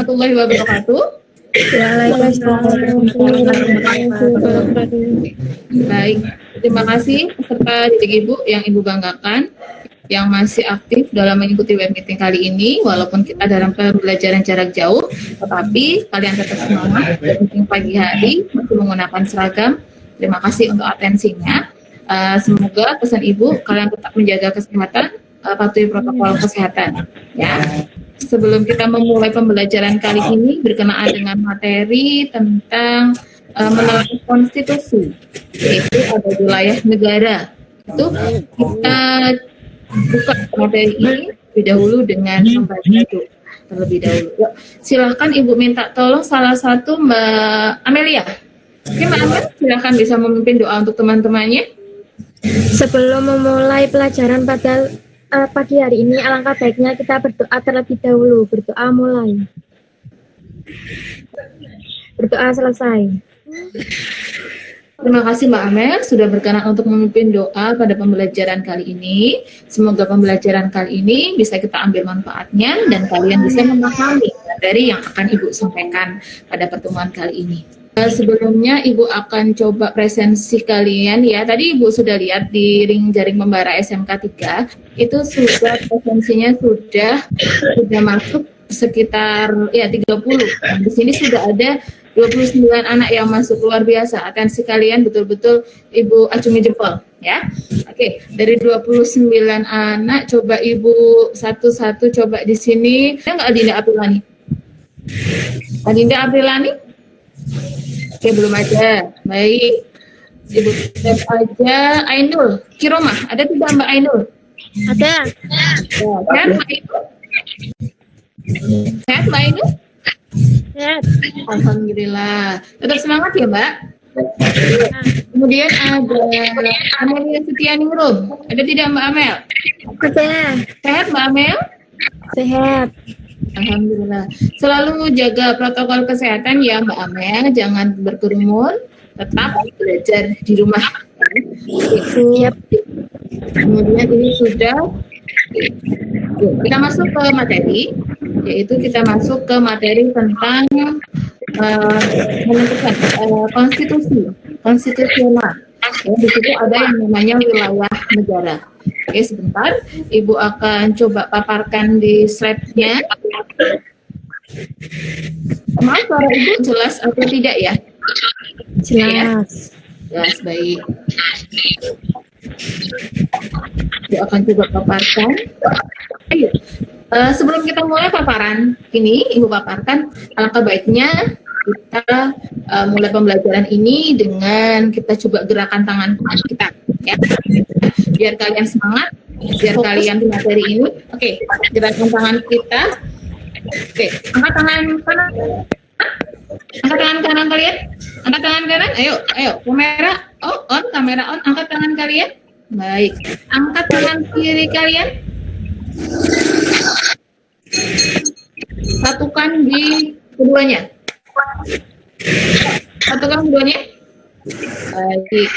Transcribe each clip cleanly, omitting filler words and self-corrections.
warahmatullahi wabarakatuh. Waalaikumsalam warahmatullahi wabarakatuh. Baik, terima kasih peserta didik Ibu yang Ibu banggakan yang masih aktif dalam mengikuti web meeting kali ini. Walaupun kita dalam pembelajaran jarak jauh, tetapi kalian tetap semangat web meeting pagi hari masih menggunakan seragam. Terima kasih untuk atensinya. Semoga pesan Ibu kalian tetap menjaga kesehatan, patuhi protokol kesehatan. Ya. Sebelum kita memulai pembelajaran kali ini berkenaan dengan materi tentang melalui konstitusi, yaitu ada wilayah negara. Itu kita buka materi ini terlebih dahulu dengan membaca doa terlebih dahulu. Yuk, silakan Ibu minta tolong salah satu Mbak Amelia. Oke, Mbak Amelia, silakan bisa memimpin doa untuk teman-temannya. Sebelum memulai pelajaran pada pagi hari ini, alangkah baiknya kita berdoa terlebih dahulu. Berdoa mulai. Berdoa selesai. Terima kasih Mbak Amel sudah berkenan untuk memimpin doa pada pembelajaran kali ini. Semoga pembelajaran kali ini bisa kita ambil manfaatnya dan kalian bisa memahami materi yang akan Ibu sampaikan pada pertemuan kali ini. Sebelumnya Ibu akan coba presensi kalian ya. Tadi Ibu sudah lihat di ring jaring membara SMK 3 itu sudah presensinya sudah masuk sekitar ya 30. Nah, di sini sudah ada 29 anak yang masuk, luar biasa. Atensi kalian betul-betul Ibu acungi jempol ya. Oke, dari 29 anak coba Ibu satu-satu coba di sini. Ada nggak Adinda Aprilani? Adinda Aprilani? Oke, belum ada. Baik. Ibu tes aja Ainul. Kiroma, ada tidak Mbak Ainul? Ada. Sehat Mbak Ainul? Sehat Mbak Ainul? Sehat. Alhamdulillah. Tetap semangat ya Mbak. Kemudian ada Amelia Setianingrum. Ada tidak Mbak Amel? Ada. Sehat Mbak Amel? Sehat. Alhamdulillah. Selalu jaga protokol kesehatan ya Mbak Amel. Jangan berkerumun. Tetap belajar di rumah. Siap. Kemudian ini sudah. Kita masuk ke materi. Yaitu kita masuk ke materi tentang menentukan konstitusi konstitusional. Ya, di situ ada yang namanya wilayah negara. Oke, sebentar. Ibu akan coba paparkan di slide-nya. Maaf, suara Ibu jelas atau tidak ya? Jelas. Jelas, baik. Ibu akan coba paparkan. Ayo. Sebelum kita mulai paparan ini, Ibu paparkan alangkah baiknya kita mulai pembelajaran ini dengan kita coba gerakan tangan kita, ya, biar kalian semangat, biar kalian di materi ini. Oke, gerakan tangan kita. Oke, angkat tangan kanan, angkat tangan kanan kalian, angkat tangan kanan. Ayo, kamera on, kamera on, angkat tangan kalian. Baik, angkat tangan kiri kalian. Satukan di keduanya. Satukan keduanya. Baik.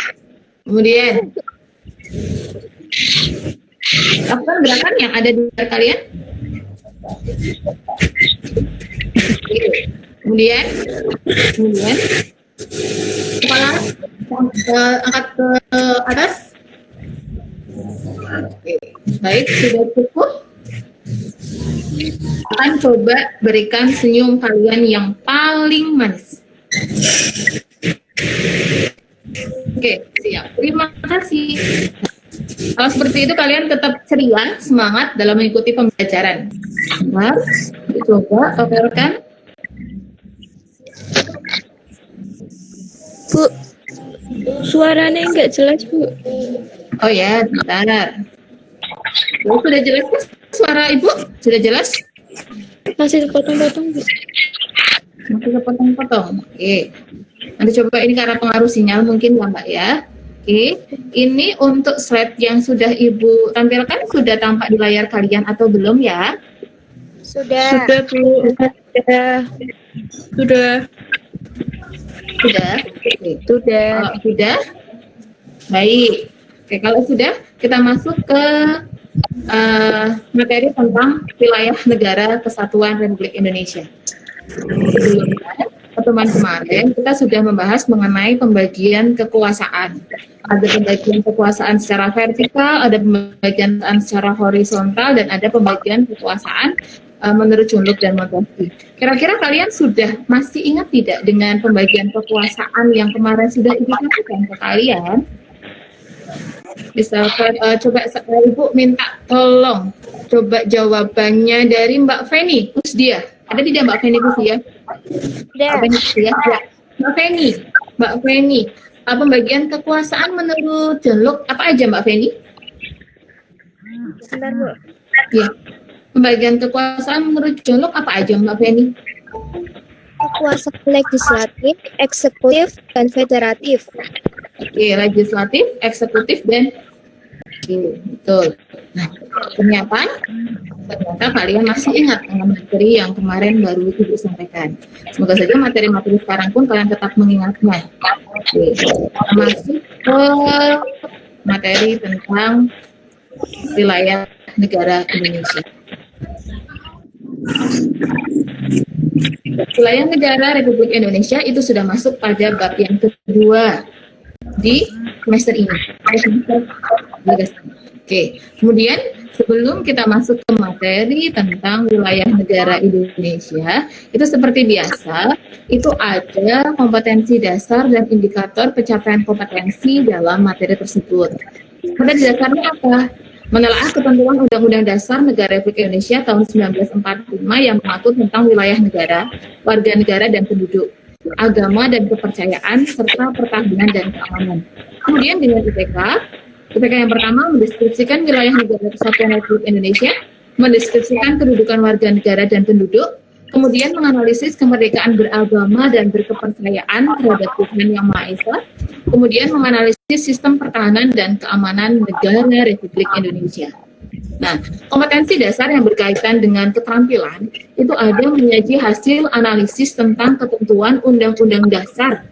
Kemudian lakukan gerakan yang ada di depan kalian. Kemudian kepala angkat ke atas. Oke. Baik, sudah cukup. Akan coba berikan senyum kalian yang paling manis. Oke, siap. Terima kasih. Kalau seperti itu kalian tetap ceria, semangat dalam mengikuti pembelajaran. Nah, coba paparkan. Bu, suaranya nggak jelas, Bu. Oh ya, bentar. Oh, sudah jelas suara Ibu? Sudah jelas? Masih sepotong-potong, Bu. Masih sepotong-potong. Oke. Nanti coba ini karena pengaruh sinyal mungkin ya Mbak ya. Oke. Ini untuk slide yang sudah Ibu tampilkan sudah tampak di layar kalian atau belum ya? Sudah. Sudah, Bu. Sudah. Sudah? Oke. Sudah. Kalau sudah, baik. Oke, kalau sudah, kita masuk ke materi tentang wilayah negara Kesatuan Republik Indonesia. Sebelumnya, pertemuan kemarin kita sudah membahas mengenai pembagian kekuasaan. Ada pembagian kekuasaan secara vertikal, ada pembagian secara horizontal, dan ada pembagian kekuasaan menurut John Locke dan Montesquieu. Kira-kira kalian sudah masih ingat tidak dengan pembagian kekuasaan yang kemarin sudah Ibu sampaikan ke kalian? Bisa coba Ibu minta tolong coba jawabannya dari Mbak Feni Pusdia. Ada tidak Mbak Feni Pusdia? Mbak Feni, pembagian kekuasaan menurut John Locke apa aja Mbak Feni? Sebentar, Bu. Ya. Pembagian kekuasaan menurut John Locke apa aja Mbak Feni? Kekuasaan legislatif, eksekutif, dan federatif. Oke, legislatif, eksekutif, dan betul. Nah, ternyata kalian masih ingat dengan materi yang kemarin baru Ibu sampaikan. Semoga saja materi-materi sekarang pun kalian tetap mengingatnya. Oke, kita masuk ke materi tentang wilayah negara Indonesia. Wilayah negara Republik Indonesia itu sudah masuk pada bab yang kedua di semester ini. Oke, kemudian sebelum kita masuk ke materi tentang wilayah negara Indonesia, itu seperti biasa, itu ada kompetensi dasar dan indikator pencapaian kompetensi dalam materi tersebut. Kompetensi dasarnya apa? Menelaah ketentuan Undang-Undang Dasar Negara Republik Indonesia tahun 1945 yang mengatur tentang wilayah negara, warga negara dan penduduk, agama dan kepercayaan, serta pertahanan dan keamanan. Kemudian dengan IPK yang pertama mendeskripsikan wilayah negara Kesatuan Republik Indonesia, mendeskripsikan kedudukan warga negara dan penduduk, kemudian menganalisis kemerdekaan beragama dan berkepercayaan terhadap Tuhan Yang Maha Esa, kemudian menganalisis sistem pertahanan dan keamanan negara Republik Indonesia. Nah, kompetensi dasar yang berkaitan dengan keterampilan itu ada menyaji hasil analisis tentang ketentuan Undang-Undang Dasar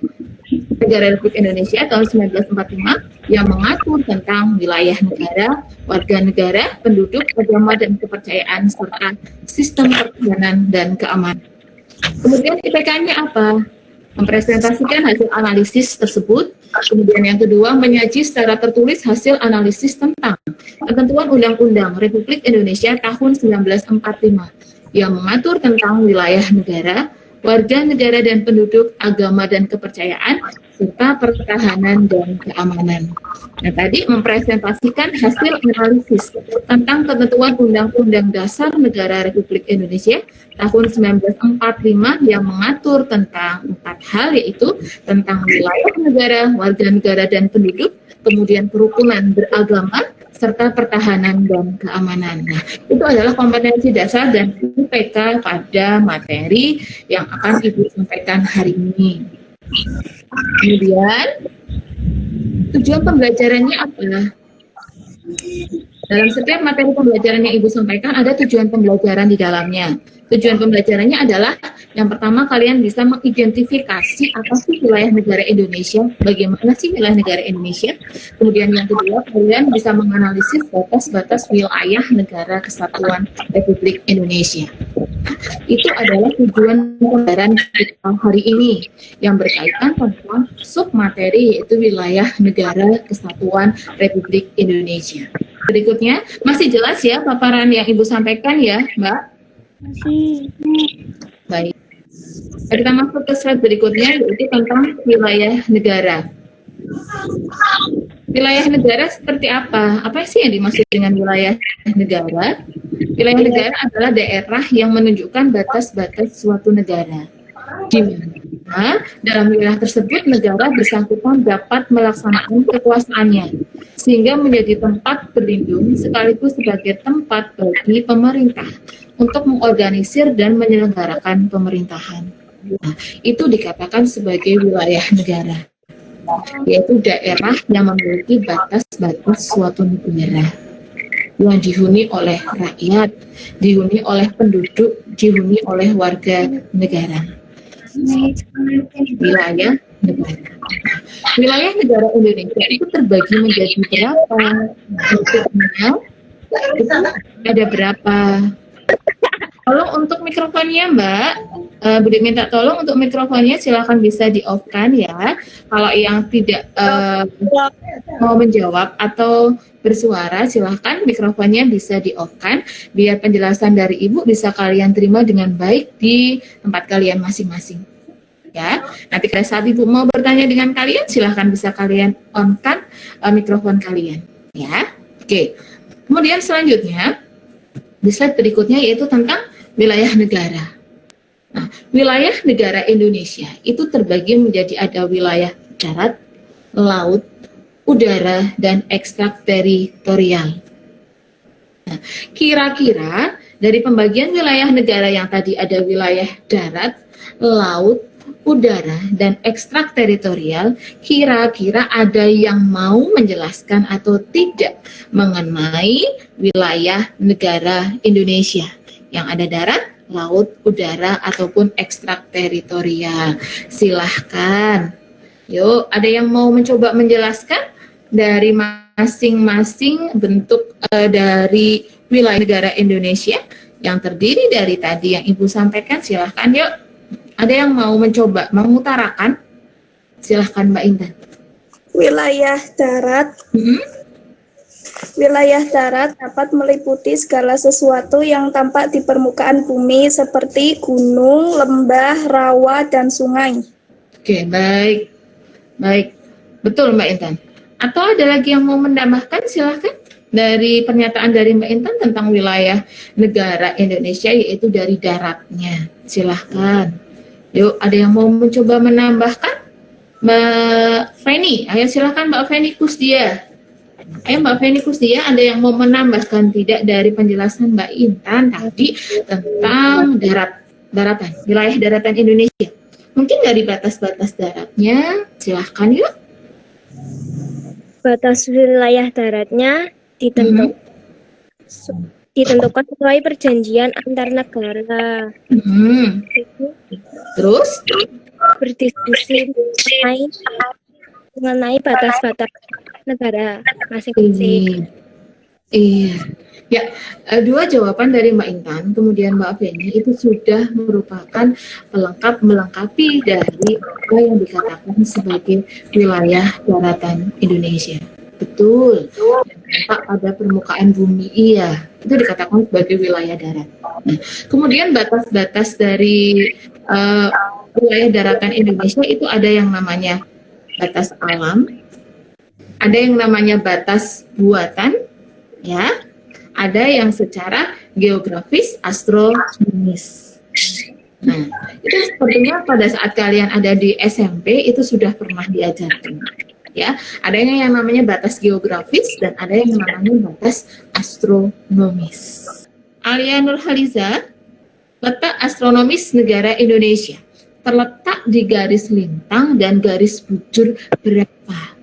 Negara Republik Indonesia tahun 1945 yang mengatur tentang wilayah negara, warga negara, penduduk, agama dan kepercayaan serta sistem pertahanan dan keamanan. Kemudian IPK-nya apa? Mempresentasikan hasil analisis tersebut. Kemudian yang kedua, menyaji secara tertulis hasil analisis tentang ketentuan Undang-Undang Republik Indonesia tahun 1945 yang mengatur tentang wilayah negara, warga negara dan penduduk, agama dan kepercayaan, serta pertahanan dan keamanan. Nah, tadi mempresentasikan hasil analisis tentang ketentuan Undang-Undang Dasar Negara Republik Indonesia tahun 1945 yang mengatur tentang 4 hal, yaitu tentang wilayah negara, warga negara dan penduduk, kemudian kerukunan beragama, serta pertahanan dan keamanan. Nah, itu adalah kompetensi dasar dan IPK pada materi yang akan Ibu sampaikan hari ini. Kemudian, tujuan pembelajarannya apa? Dalam setiap materi pembelajaran yang Ibu sampaikan, ada tujuan pembelajaran di dalamnya. Tujuan pembelajarannya adalah yang pertama, kalian bisa mengidentifikasi apa sih wilayah negara Indonesia, bagaimana sih wilayah negara Indonesia. Kemudian yang kedua, kalian bisa menganalisis batas-batas wilayah negara Kesatuan Republik Indonesia. Itu adalah tujuan pembelajaran hari ini yang berkaitan tentang submateri, yaitu wilayah negara Kesatuan Republik Indonesia. Berikutnya, masih jelas ya paparan yang Ibu sampaikan ya, Mbak? Masih. Baik. Kita masuk ke slide berikutnya, yaitu tentang wilayah negara. Wilayah negara seperti apa? Apa sih yang dimaksud dengan wilayah negara? Wilayah negara adalah daerah yang menunjukkan batas-batas suatu negara. Di mana dalam wilayah tersebut negara bersangkutan dapat melaksanakan kekuasaannya, sehingga menjadi tempat berlindung sekaligus sebagai tempat bagi pemerintah untuk mengorganisir dan menyelenggarakan pemerintahan. Nah, itu dikatakan sebagai wilayah negara, yaitu daerah yang memiliki batas-batas suatu negara yang dihuni oleh rakyat, dihuni oleh penduduk, dihuni oleh warga negara. Wilayah negara. Wilayah negara Indonesia itu terbagi menjadi berapa? Bentuknya itu ada berapa? Kalau untuk mikrofonnya, Mbak, Budi minta tolong untuk mikrofonnya silakan bisa di-off-kan ya. Kalau yang tidak mau menjawab atau bersuara, silahkan mikrofonnya bisa di-off-kan biar penjelasan dari Ibu bisa kalian terima dengan baik di tempat kalian masing-masing. Ya, nanti pada saat Ibu mau bertanya dengan kalian, silahkan bisa kalian on-kan mikrofon kalian. Ya, oke. Kemudian selanjutnya, di slide berikutnya yaitu tentang wilayah negara. Nah, wilayah negara Indonesia itu terbagi menjadi ada wilayah darat, laut, udara, dan ekstrateritorial. Nah, kira-kira dari pembagian wilayah negara yang tadi ada wilayah darat, laut, udara, dan ekstrateritorial, kira-kira ada yang mau menjelaskan atau tidak mengenai wilayah negara Indonesia yang ada darat, laut, udara, ataupun ekstrateritorial. Silahkan. Yuk, ada yang mau mencoba menjelaskan dari masing-masing bentuk dari wilayah negara Indonesia yang terdiri dari tadi yang Ibu sampaikan? Silahkan yuk. Ada yang mau mencoba mengutarakan? Silahkan Mbak Intan. Wilayah darat. Wilayah darat dapat meliputi segala sesuatu yang tampak di permukaan bumi seperti gunung, lembah, rawa, dan sungai. Oke, baik. Baik, betul Mbak Intan. Atau ada lagi yang mau menambahkan? Silahkan. Dari pernyataan dari Mbak Intan tentang wilayah negara Indonesia yaitu dari daratnya. Silahkan. Yuk, ada yang mau mencoba menambahkan? Mbak Feni, ayo silahkan Mbak Feni Kusdia. Ayo Mbak Feni Kusdia, ada yang mau menambahkan tidak dari penjelasan Mbak Intan tadi tentang daratan, wilayah daratan Indonesia? Mungkin dari batas-batas daratnya, silahkan yuk. Batas wilayah daratnya ditentukan sesuai perjanjian antar negara. Terus? Berdiskusi mengenai batas-batas negara masing-masing. Iya. Ya, dua jawaban dari Mbak Intan, kemudian Mbak Feni itu sudah merupakan melengkapi dari apa yang dikatakan sebagai wilayah daratan Indonesia. Betul. Tampak pada permukaan bumi, iya. Itu dikatakan sebagai wilayah darat. Nah, kemudian batas-batas dari wilayah daratan Indonesia itu ada yang namanya batas alam, ada yang namanya batas buatan, ya. Ada yang secara geografis, astronomis. Nah, itu sepertinya pada saat kalian ada di SMP itu sudah pernah diajarkan. Ya, ada yang namanya batas geografis dan ada yang namanya batas astronomis. Alia Nurhaliza, letak astronomis negara Indonesia terletak di garis lintang dan garis bujur berapa?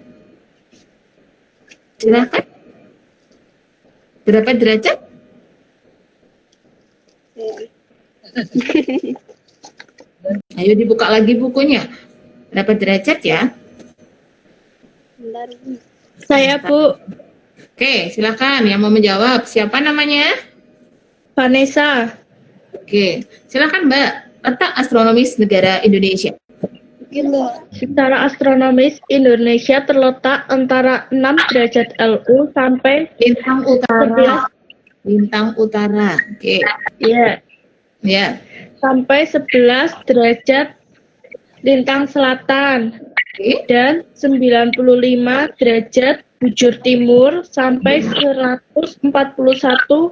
Silakan. Berapa derajat? Ayo dibuka lagi bukunya. Berapa derajat ya? Saya, Bu. Oke, silakan yang mau menjawab. Siapa namanya? Vanessa. Oke, silakan Mbak. Letak astronomis negara Indonesia. Secara astronomis, Indonesia terletak antara 6 derajat LU sampai Lintang utara. Lintang utara. Oke. ya, Ya. sampai 11 derajat lintang selatan Oke. dan 95 derajat bujur timur sampai 141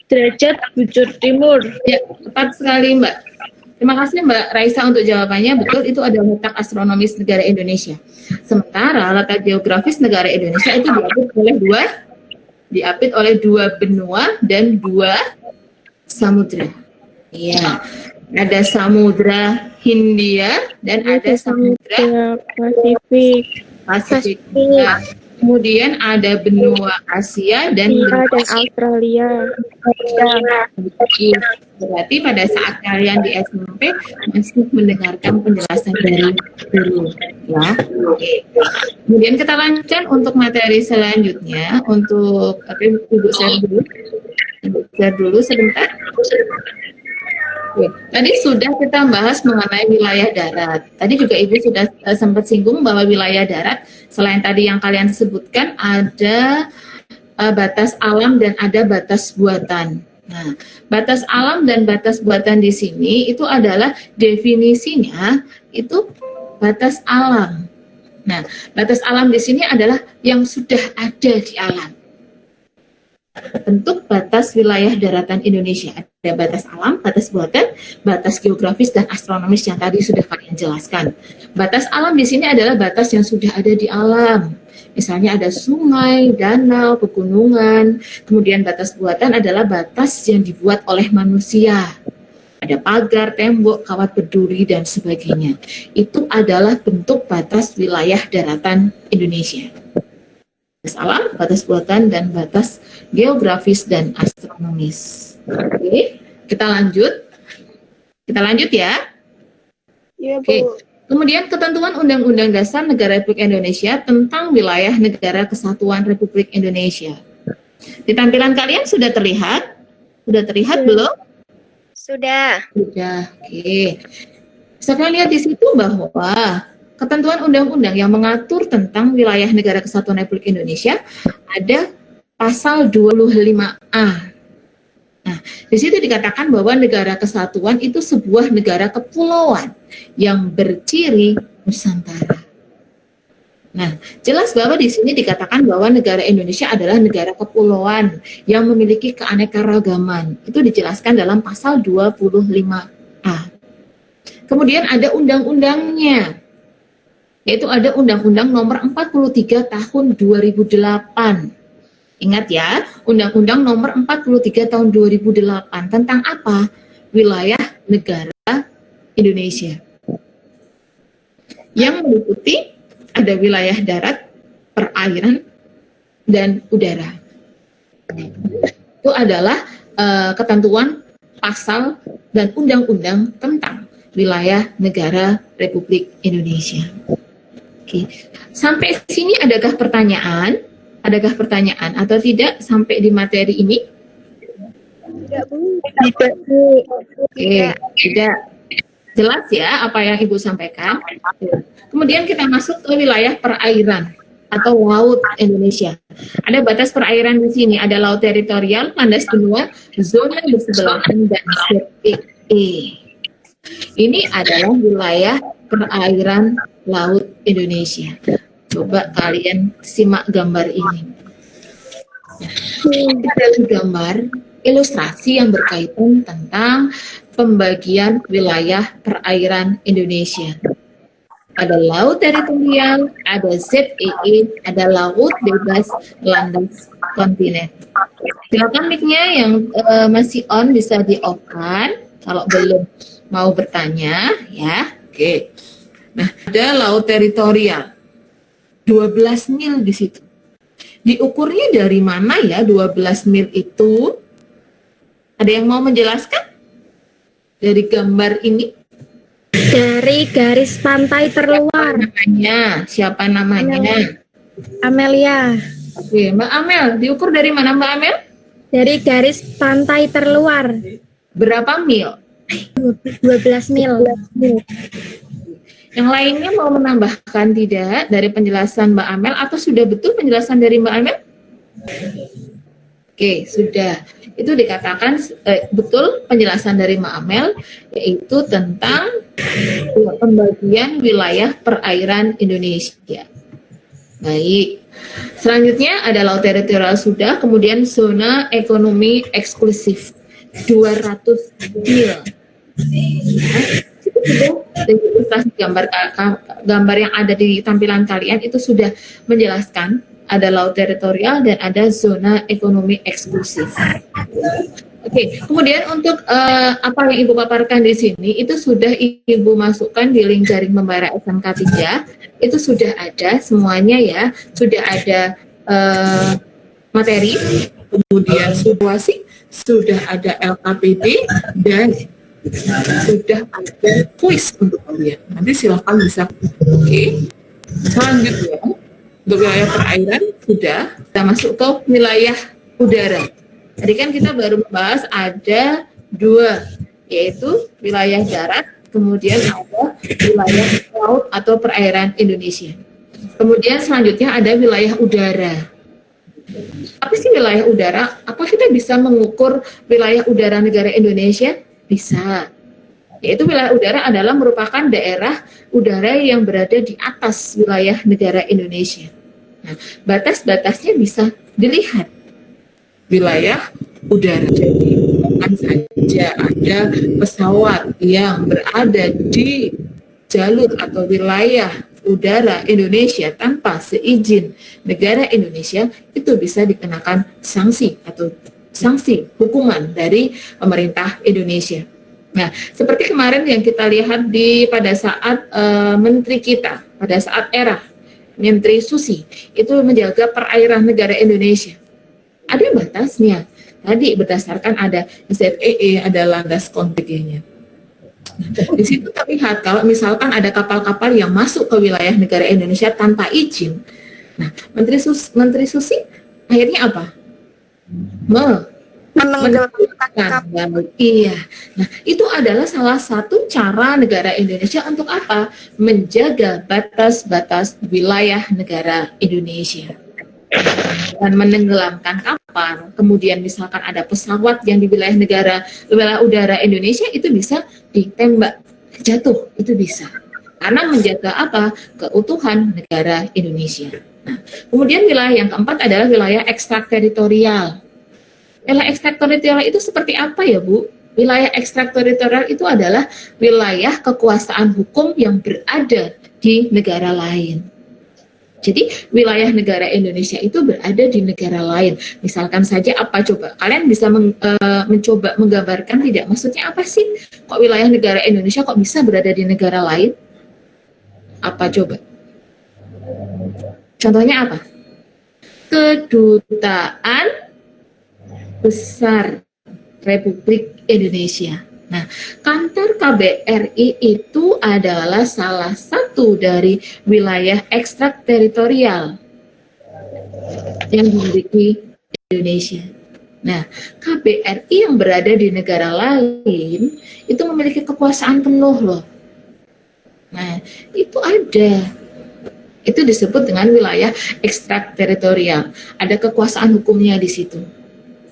derajat bujur timur. Ya, tepat sekali Mbak. Terima kasih Mbak Raisa untuk jawabannya. Betul, itu adalah letak astronomis negara Indonesia. Sementara letak geografis negara Indonesia itu diapit oleh dua benua dan 2 samudra. Iya, ada Samudra Hindia dan ada Samudra Pasifik. Nah, kemudian ada benua Asia dan benua Australia. Berarti pada saat kalian di SMP masih mendengarkan penjelasan dari dulu, ya. Oke. Kemudian kita lanjutkan untuk materi selanjutnya. Untuk Ibu share dulu. Ibu share dulu sebentar. Oke, tadi sudah kita bahas mengenai wilayah darat. Tadi juga Ibu sudah sempat singgung bahwa wilayah darat, selain tadi yang kalian sebutkan, ada batas alam dan ada batas buatan. Nah, batas alam dan batas buatan di sini itu adalah definisinya itu batas alam. Nah, batas alam di sini adalah yang sudah ada di alam. Bentuk batas wilayah daratan Indonesia. Ada batas alam, batas buatan, batas geografis dan astronomis yang tadi sudah kalian jelaskan. Batas alam di sini adalah batas yang sudah ada di alam. Misalnya ada sungai, danau, pegunungan. Kemudian batas buatan adalah batas yang dibuat oleh manusia. Ada pagar, tembok, kawat berduri, dan sebagainya. Itu adalah bentuk batas wilayah daratan Indonesia. Batas alam, batas buatan, dan batas geografis dan astronomis. Oke, kita lanjut. Kita lanjut ya. Iya, Bu. Oke. Kemudian ketentuan Undang-Undang Dasar Negara Republik Indonesia tentang wilayah negara kesatuan Republik Indonesia. Di tampilan kalian sudah terlihat? Sudah terlihat belum? Sudah. Sudah. Oke. Bisa kalian lihat di situ bahwa ketentuan undang-undang yang mengatur tentang wilayah negara kesatuan Republik Indonesia ada pasal 25A. Nah, di situ dikatakan bahwa negara kesatuan itu sebuah negara kepulauan yang berciri Nusantara. Nah, jelas bahwa di sini dikatakan bahwa negara Indonesia adalah negara kepulauan yang memiliki keanekaragaman. Itu dijelaskan dalam pasal 25A. Kemudian ada undang-undangnya, yaitu ada Undang-Undang Nomor 43 Tahun 2008. Ingat ya, Undang-Undang Nomor 43 Tahun 2008 tentang apa? Wilayah negara Indonesia. Yang meliputi ada wilayah darat, perairan, dan udara. Itu adalah ketentuan pasal dan undang-undang tentang wilayah negara Republik Indonesia. Oke. Sampai sini adakah pertanyaan? Adakah pertanyaan atau tidak sampai di materi ini? Tidak, Bu. Tidak, Bu. Oke, tidak. Jelas ya apa yang Ibu sampaikan. Kemudian kita masuk ke wilayah perairan atau laut Indonesia. Ada batas perairan di sini, ada laut teritorial, landas benua, zona bersebelahan, dan ZEE. Ini adalah wilayah perairan laut Indonesia. Coba kalian simak gambar ini. Ini adalah gambar ilustrasi yang berkaitan tentang pembagian wilayah perairan Indonesia. Ada laut teritorial, ada ZEE, ada laut bebas landas kontinen. Silakan mic-nya yang masih on bisa di-off-kan kalau belum mau bertanya ya. Oke. Nah, ada laut teritorial. 12 mil di situ. Diukurnya dari mana ya 12 mil itu? Ada yang mau menjelaskan? Dari gambar ini? Dari garis pantai terluar. Namanya, siapa namanya? Amelia. Oke, Mbak Amel, diukur dari mana Mbak Amel? Dari garis pantai terluar. Berapa mil? 12 mil. Yang lainnya mau menambahkan tidak dari penjelasan Mbak Amel atau sudah betul penjelasan dari Mbak Amel? Oke, sudah. Itu dikatakan betul penjelasan dari Mbak Amel, yaitu tentang pembagian wilayah perairan Indonesia. Baik. Selanjutnya ada laut teritorial sudah, kemudian zona ekonomi eksklusif 200 mil. Ilustrasi gambar yang ada di tampilan kalian itu sudah menjelaskan ada laut teritorial dan ada zona ekonomi eksklusif. Oke, kemudian untuk apa yang Ibu paparkan di sini itu sudah Ibu masukkan di link jaring pembara SMK 3. Itu sudah ada semuanya ya, sudah ada materi, kemudian situasi, sudah ada LKPD dan sudah ada kuis untuk kalian. Nanti silahkan bisa. Oke. Selanjutnya untuk wilayah perairan sudah kita masuk ke wilayah udara. Tadi kan kita baru membahas ada dua, yaitu wilayah darat, kemudian ada wilayah laut atau perairan Indonesia. Kemudian selanjutnya ada wilayah udara. Apa sih wilayah udara? Apa kita bisa mengukur wilayah udara negara Indonesia? Bisa. Yaitu wilayah udara adalah merupakan daerah udara yang berada di atas wilayah negara Indonesia. Nah, batas-batasnya bisa dilihat. Wilayah udara. Jadi bukan saja ada pesawat yang berada di jalur atau wilayah udara Indonesia tanpa seizin negara Indonesia, itu bisa dikenakan sanksi atau sanksi hukuman dari pemerintah Indonesia. Nah, seperti kemarin yang kita lihat pada saat menteri kita, pada saat era Menteri Susi, itu menjaga perairan negara Indonesia. Ada batasnya. Tadi berdasarkan ada ZEE, ada landas kontingennya. Di situ terlihat kalau misalkan ada kapal-kapal yang masuk ke wilayah negara Indonesia tanpa izin. Nah, Menteri Susi akhirnya apa? Menenggelamkan. Iya. Nah, itu adalah salah satu cara negara Indonesia untuk apa? Menjaga batas-batas wilayah negara Indonesia. Dan menenggelamkan kapal. Kemudian misalkan ada pesawat yang di wilayah udara Indonesia, itu bisa ditembak jatuh, itu bisa. Karena menjaga apa? Keutuhan negara Indonesia. Nah, kemudian wilayah yang keempat adalah wilayah ekstrateritorial. Wilayah ekstrateritorial itu seperti apa ya, Bu? Wilayah ekstrateritorial itu adalah wilayah kekuasaan hukum yang berada di negara lain. Jadi wilayah negara Indonesia itu berada di negara lain. Misalkan saja apa coba? Kalian bisa mencoba menggambarkan tidak? Maksudnya apa sih? Kok wilayah negara Indonesia kok bisa berada di negara lain? Apa coba? Contohnya apa? Kedutaan Besar Republik Indonesia. Nah, kantor KBRI itu adalah salah satu dari wilayah ekstrateritorial yang dimiliki Indonesia. Nah, KBRI yang berada di negara lain itu memiliki kekuasaan penuh loh. Nah, itu ada. Itu disebut dengan wilayah ekstrateritorial. Ada kekuasaan hukumnya di situ.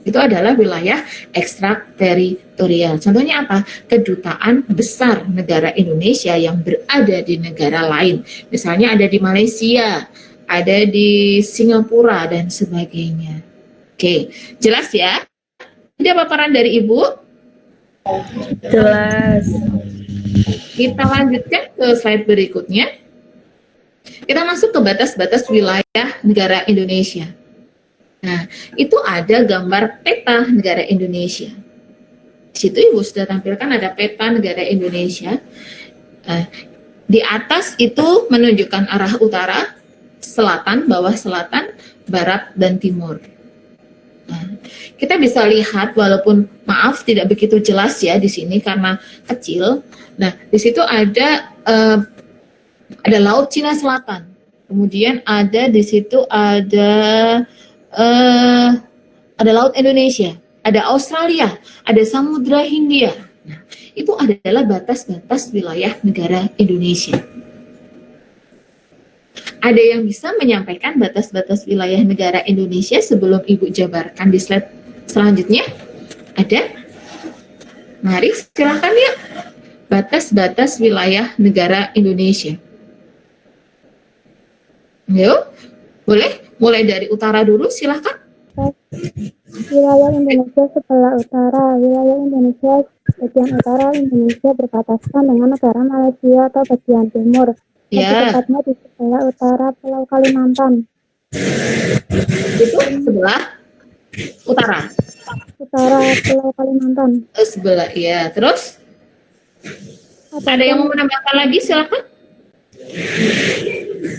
Itu adalah wilayah ekstrateritorial. Contohnya apa? Kedutaan besar negara Indonesia yang berada di negara lain. Misalnya ada di Malaysia, ada di Singapura, dan sebagainya. Oke, jelas ya? Ada paparan dari Ibu? Jelas. Kita lanjutkan ke slide berikutnya. Kita masuk ke batas-batas wilayah negara Indonesia. Nah, itu ada gambar peta negara Indonesia. Di situ Ibu sudah tampilkan ada peta negara Indonesia. Di atas itu menunjukkan arah utara, selatan, bawah selatan, barat, dan timur. Nah, kita bisa lihat walaupun maaf tidak begitu jelas ya di sini karena kecil. Nah, di situ ada Laut Cina Selatan. Kemudian ada di situ ada Laut Indonesia, ada Australia, ada Samudra Hindia. Nah, itu adalah batas-batas wilayah negara Indonesia. Ada yang bisa menyampaikan batas-batas wilayah negara Indonesia sebelum Ibu jabarkan di slide selanjutnya? Ada? Mari silakan ya. Batas-batas wilayah negara Indonesia. Yuk, boleh? Mulai dari utara dulu, silakan. Wilayah Indonesia sebelah utara. Wilayah Indonesia bagian utara Indonesia berbatasan dengan negara Malaysia atau bagian timur. Ya. Tepatnya di sebelah utara Pulau Kalimantan. Itu sebelah utara. Utara Pulau Kalimantan. Sebelah, ya. Terus? Ada yang mau menambahkan lagi, silakan.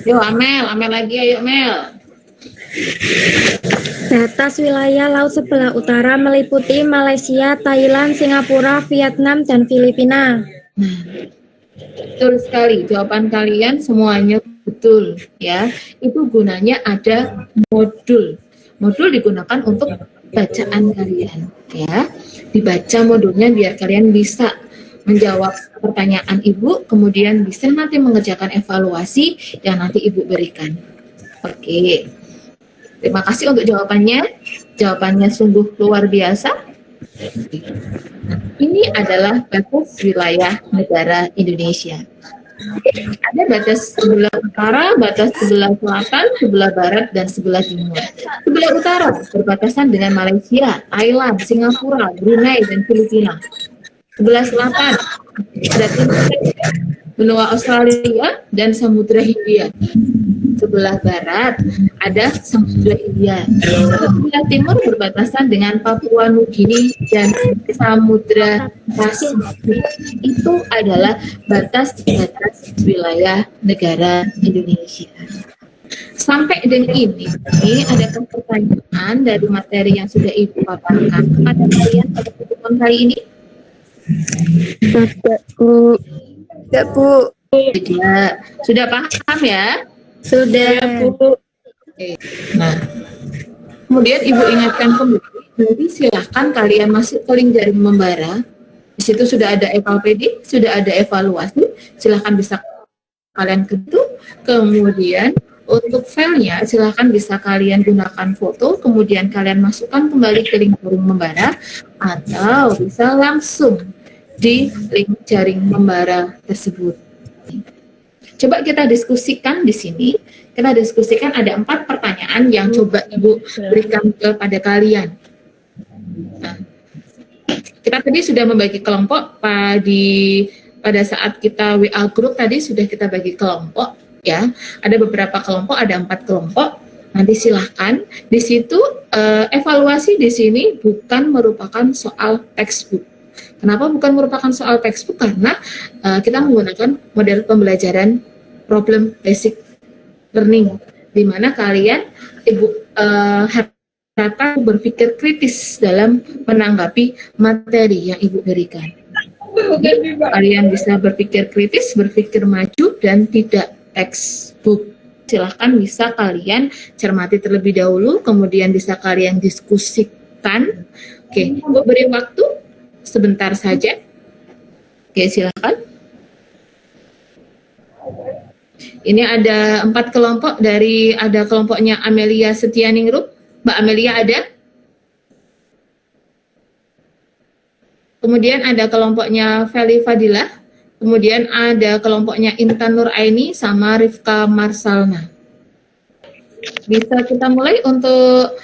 Yuk, Amel lagi, ayo Mel. Batas wilayah laut sebelah utara meliputi Malaysia, Thailand, Singapura, Vietnam, dan Filipina. Nah, betul sekali. Jawaban kalian semuanya betul ya. Itu gunanya ada modul. Modul digunakan untuk bacaan kalian ya. Dibaca modulnya biar kalian bisa menjawab pertanyaan Ibu, kemudian bisa nanti mengerjakan evaluasi yang nanti Ibu berikan. Oke. Terima kasih untuk jawabannya. Jawabannya sungguh luar biasa. Nah, ini adalah batas wilayah negara Indonesia. Ada batas sebelah utara, batas sebelah selatan, sebelah barat, dan sebelah timur. Sebelah utara berbatasan dengan Malaysia, Thailand, Singapura, Brunei, dan Filipina. Sebelah selatan ada timur benua Australia dan Samudra Hindia. Sebelah barat ada Samudra India. Sebelah timur berbatasan dengan Papua Nugini dan Samudra Pasifik. Itu adalah batas-batas wilayah negara Indonesia. Sampai dengan ini ada pertanyaan dari materi yang sudah Ibu paparkan kepada kalian pada pertemuan kali ini? Tidak, Bu. Tidak. Sudah paham ya? Sudah. Bu. Oke. Nah, kemudian Ibu ingatkan kembali, nanti silahkan kalian masuk ke link jaring membara. Di situ sudah ada evalpedi, sudah ada evaluasi. Silahkan bisa kalian ketuk. Kemudian untuk filenya silahkan bisa kalian gunakan foto, kemudian kalian masukkan kembali ke link jaring membara, atau bisa langsung di link jaring membara tersebut. Coba kita diskusikan di sini. Kita diskusikan ada 4 pertanyaan yang coba Ibu berikan kepada kalian. Nah, kita tadi sudah membagi kelompok pada saat kita WA group tadi sudah kita bagi kelompok ya. Ada beberapa kelompok, ada 4 kelompok. Nanti silahkan di situ evaluasi di sini bukan merupakan soal textbook. Kenapa bukan merupakan soal textbook? Karena kita menggunakan model pembelajaran problem basic learning, di mana kalian harapkan berpikir kritis dalam menanggapi materi yang Ibu berikan. Kalian bisa berpikir kritis, berpikir maju, dan tidak textbook. Silahkan bisa kalian cermati terlebih dahulu, kemudian bisa kalian diskusikan. Oke, Ibu beri waktu sebentar saja. Oke, silakan. Ini ada 4 kelompok ada kelompoknya Amelia Setianingrum. Mbak Amelia ada? Kemudian ada kelompoknya Feli Fadilah. Kemudian ada kelompoknya Intan Nuraini sama Rifka Marsalna. Bisa kita mulai untuk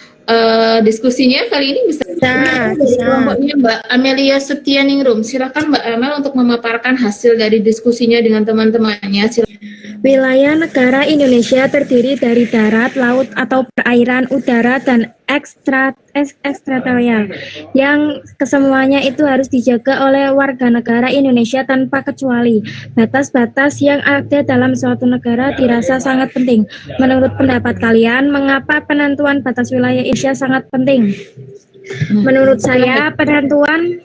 diskusinya kali ini bisa. Kelompoknya Mbak Amelia Setianingrum. Silakan Mbak Amel untuk memaparkan hasil dari diskusinya dengan teman-temannya. Wilayah negara Indonesia terdiri dari darat, laut atau perairan, udara, dan ekstrateritorial, yang kesemuanya itu harus dijaga oleh warga negara Indonesia tanpa kecuali. Batas-batas yang ada dalam suatu negara dirasa sangat penting. Menurut pendapat kalian, mengapa penentuan batas wilayah Indonesia sangat penting? Menurut saya, penentuan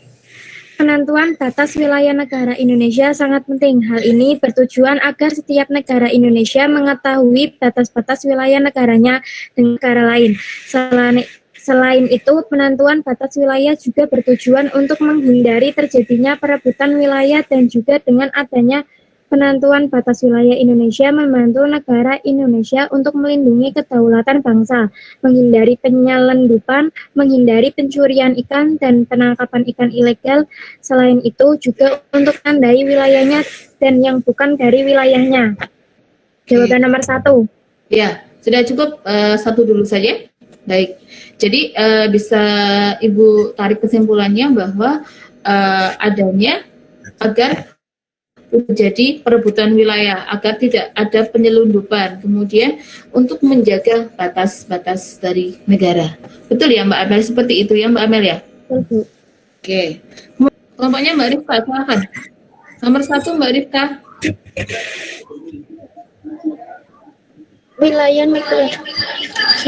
batas wilayah negara Indonesia sangat penting. Hal ini bertujuan agar setiap negara Indonesia mengetahui batas-batas wilayah negaranya dengan negara lain. Selain itu, penentuan batas wilayah juga bertujuan untuk menghindari terjadinya perebutan wilayah, dan juga dengan adanya penentuan batas wilayah Indonesia membantu negara Indonesia untuk melindungi kedaulatan bangsa, menghindari penyelundupan, menghindari pencurian ikan dan penangkapan ikan ilegal. Selain itu juga untuk menandai wilayahnya dan yang bukan dari wilayahnya. Jawaban nomor 1. Ya, sudah cukup 1 dulu saja. Baik, jadi bisa Ibu tarik kesimpulannya bahwa adanya agar terjadi perebutan wilayah, agar tidak ada penyelundupan, kemudian untuk menjaga batas-batas dari negara. Betul ya Mbak Amel, seperti itu ya Mbak Amel ya? Betul. Oke. Kelompoknya Mbak Rifka, silakan. Nomor 1 Mbak Rifka. Wilayah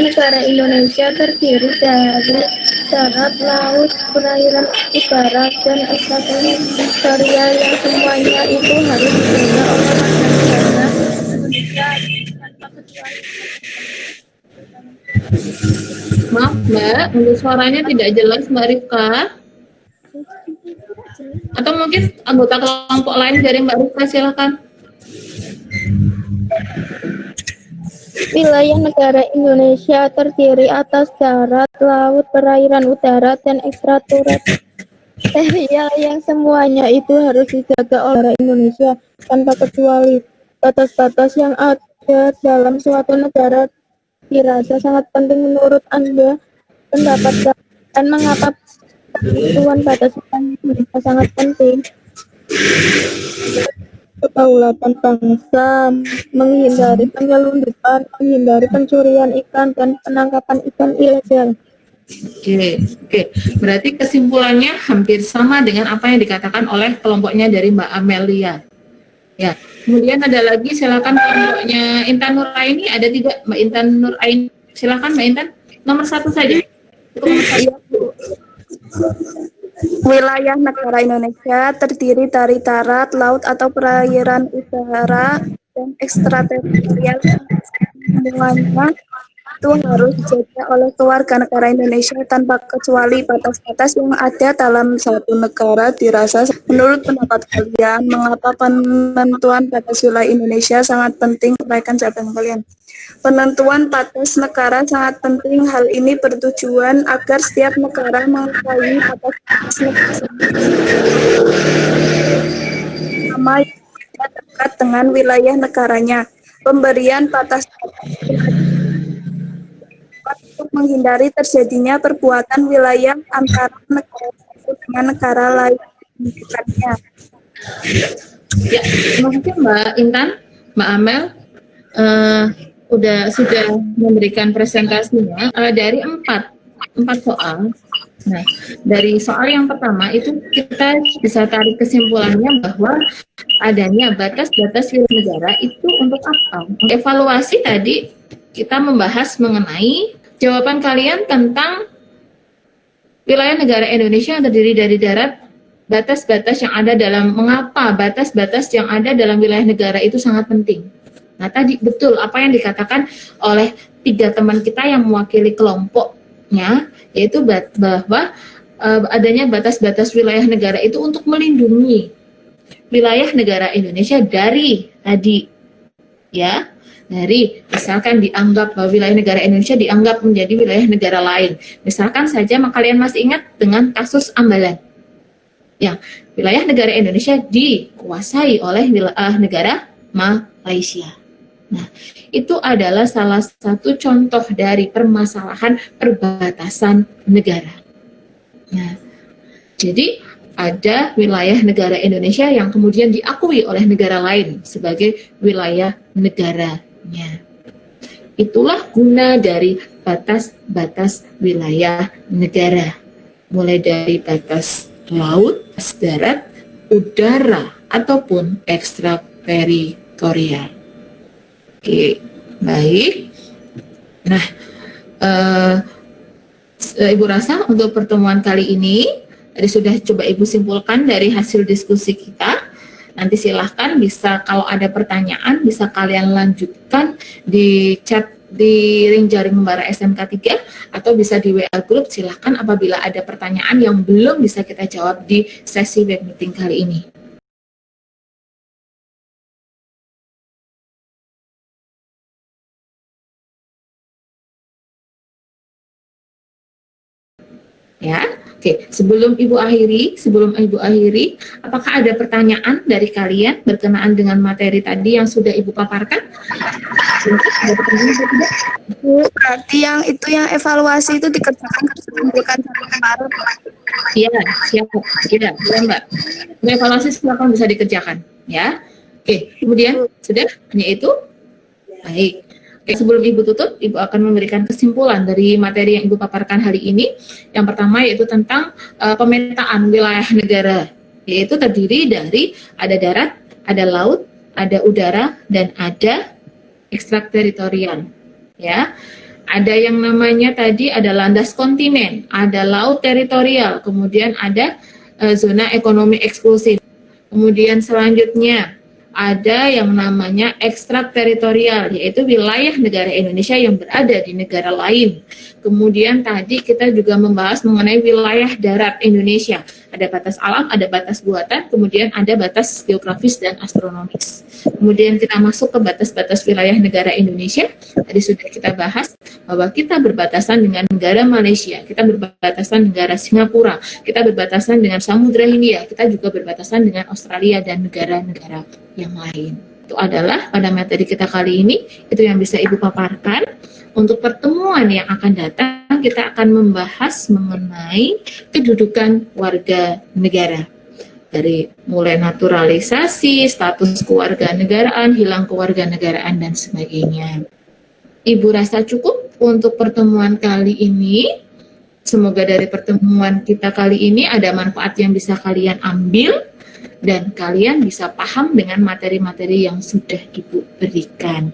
negara Indonesia terdiri dari darat, laut, perairan, udara, dan ekstrateritorial, yang semuanya itu harus dijaga oleh warga negara Indonesia tanpa kecuali. Maaf Mbak, untuk suaranya tidak jelas Mbak Rifka. Atau mungkin anggota kelompok lain dari Mbak Rifka, silakan. Wilayah negara Indonesia terdiri atas darat, laut, perairan udara, dan ekstrateritorial yang semuanya itu harus dijaga oleh negara Indonesia tanpa kecuali. Batas-batas yang ada dalam suatu negara dirasa sangat penting menurut Anda. Pendapat dan mengapa penentuan batas mereka sangat penting? Kedaulatan bangsa, menghindari penyelundupan, menghindari pencurian ikan dan penangkapan ikan ilegal. Oke. Berarti kesimpulannya hampir sama dengan apa yang dikatakan oleh kelompoknya dari Mbak Amelia. Ya. Kemudian ada lagi, silakan kelompoknya Intan Nuraini, ada 3 Mbak Intan Nuraini. Silakan Mbak Intan, nomor 1 saja. Nomor 1. Wilayah negara Indonesia terdiri dari darat, laut atau perairan udara, dan ekstrateritorial. Semuanya itu harus dijaga oleh keluarga negara Indonesia tanpa kecuali. Batas-batas yang ada dalam satu negara dirasa, menurut pendapat kalian, mengapa penentuan batas wilayah Indonesia sangat penting? Uraikan jawaban kalian. Penentuan batas negara sangat penting. Hal ini bertujuan agar setiap negara mengetahui batas negara sama yang dekat dengan wilayah negaranya. Pemberian batas untuk menghindari terjadinya perbuatan wilayah antara negara satu dengan negara lain dekatnya. Ya, terima kasih Mbak Intan, Mbak Amel. Sudah memberikan presentasinya dari 4 soal. Nah, dari soal yang pertama itu kita bisa tarik kesimpulannya bahwa adanya batas-batas wilayah negara itu untuk apa? Evaluasi tadi kita membahas mengenai jawaban kalian tentang wilayah negara Indonesia yang terdiri dari darat, batas-batas yang ada dalam, mengapa batas-batas yang ada dalam wilayah negara itu sangat penting. Nah, tadi betul apa yang dikatakan oleh 3 teman kita yang mewakili kelompoknya, yaitu bahwa adanya batas-batas wilayah negara itu untuk melindungi wilayah negara Indonesia dari tadi, ya, dari misalkan dianggap bahwa wilayah negara Indonesia dianggap menjadi wilayah negara lain. Misalkan saja kalian masih ingat dengan kasus Ambalan. Ya, wilayah negara Indonesia dikuasai oleh wilayah negara Malaysia. Nah, itu adalah salah satu contoh dari permasalahan perbatasan negara. Nah, jadi ada wilayah negara Indonesia yang kemudian diakui oleh negara lain sebagai wilayah negaranya. Itulah guna dari batas-batas wilayah negara. Mulai dari batas laut, darat, udara, ataupun ekstrateritorial. Oke, baik. Nah, Ibu rasa untuk pertemuan kali ini tadi sudah coba Ibu simpulkan dari hasil diskusi kita. Nanti silahkan bisa kalau ada pertanyaan bisa kalian lanjutkan di chat di ring jaring membara SMK 3 atau bisa di WA group. Silahkan apabila ada pertanyaan yang belum bisa kita jawab di sesi web meeting kali ini. Ya, oke. Sebelum Ibu akhiri, apakah ada pertanyaan dari kalian berkenaan dengan materi tadi yang sudah Ibu paparkan? Ada pertanyaan atau tidak? Bu, berarti yang evaluasi itu dikerjakan mengumpulkan satu kemarin. Iya, siap. Iya, Mbak. Evaluasi silakan bisa dikerjakan, ya. Oke, kemudian sudah hanya itu. Baik. Oke, sebelum Ibu tutup, Ibu akan memberikan kesimpulan dari materi yang Ibu paparkan hari ini. Yang pertama yaitu tentang pemetaan wilayah negara, yaitu terdiri dari ada darat, ada laut, ada udara, dan ada ekstrateritorial. Ya, ada yang namanya tadi ada landas kontinen, ada laut teritorial, kemudian ada zona ekonomi eksklusif. Kemudian selanjutnya ada yang namanya ekstrateritorial, yaitu wilayah negara Indonesia yang berada di negara lain. Kemudian tadi kita juga membahas mengenai wilayah darat Indonesia. Ada batas alam, ada batas buatan, kemudian ada batas geografis dan astronomis. Kemudian kita masuk ke batas-batas wilayah negara Indonesia. Tadi sudah kita bahas bahwa kita berbatasan dengan negara Malaysia, kita berbatasan negara Singapura, kita berbatasan dengan Samudra Hindia, kita juga berbatasan dengan Australia dan negara-negara yang lain. Itu adalah pada materi kita kali ini, itu yang bisa Ibu paparkan. Untuk pertemuan yang akan datang, kita akan membahas mengenai kedudukan warga negara. Dari mulai naturalisasi, status kewarganegaraan, hilang kewarganegaraan, dan sebagainya. Ibu rasa cukup untuk pertemuan kali ini. Semoga dari pertemuan kita kali ini ada manfaat yang bisa kalian ambil dan kalian bisa paham dengan materi-materi yang sudah Ibu berikan.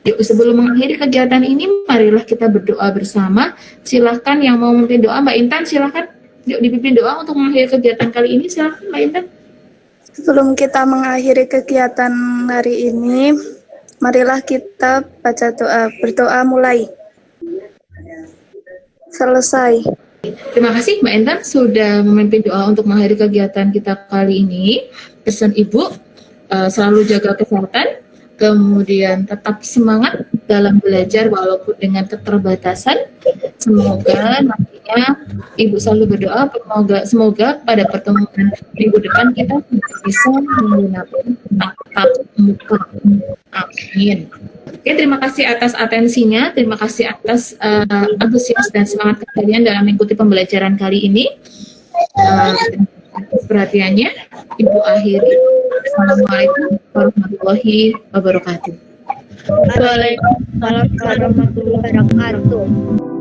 Yuk, sebelum mengakhiri kegiatan ini, marilah kita berdoa bersama. Silahkan yang mau memimpin doa, Mbak Intan, silahkan. Yuk dipimpin doa untuk mengakhiri kegiatan kali ini, silahkan Mbak Intan. Sebelum kita mengakhiri kegiatan hari ini, marilah kita baca doa. Berdoa mulai. Selesai. Terima kasih Mbak Intan sudah memimpin doa untuk mengakhiri kegiatan kita kali ini. Pesan Ibu, selalu jaga kesehatan, kemudian tetap semangat dalam belajar walaupun dengan keterbatasan. Semoga nantinya Ibu selalu berdoa semoga pada pertemuan minggu depan kita bisa menggunakan tatap muka. Amin. Oke, terima kasih atas atensinya, terima kasih atas antusias dan semangat kalian dalam mengikuti pembelajaran kali ini. Atas perhatiannya, Ibu akhiri. Assalamualaikum warahmatullahi wabarakatuh. Waalaikumsalam warahmatullahi wabarakatuh.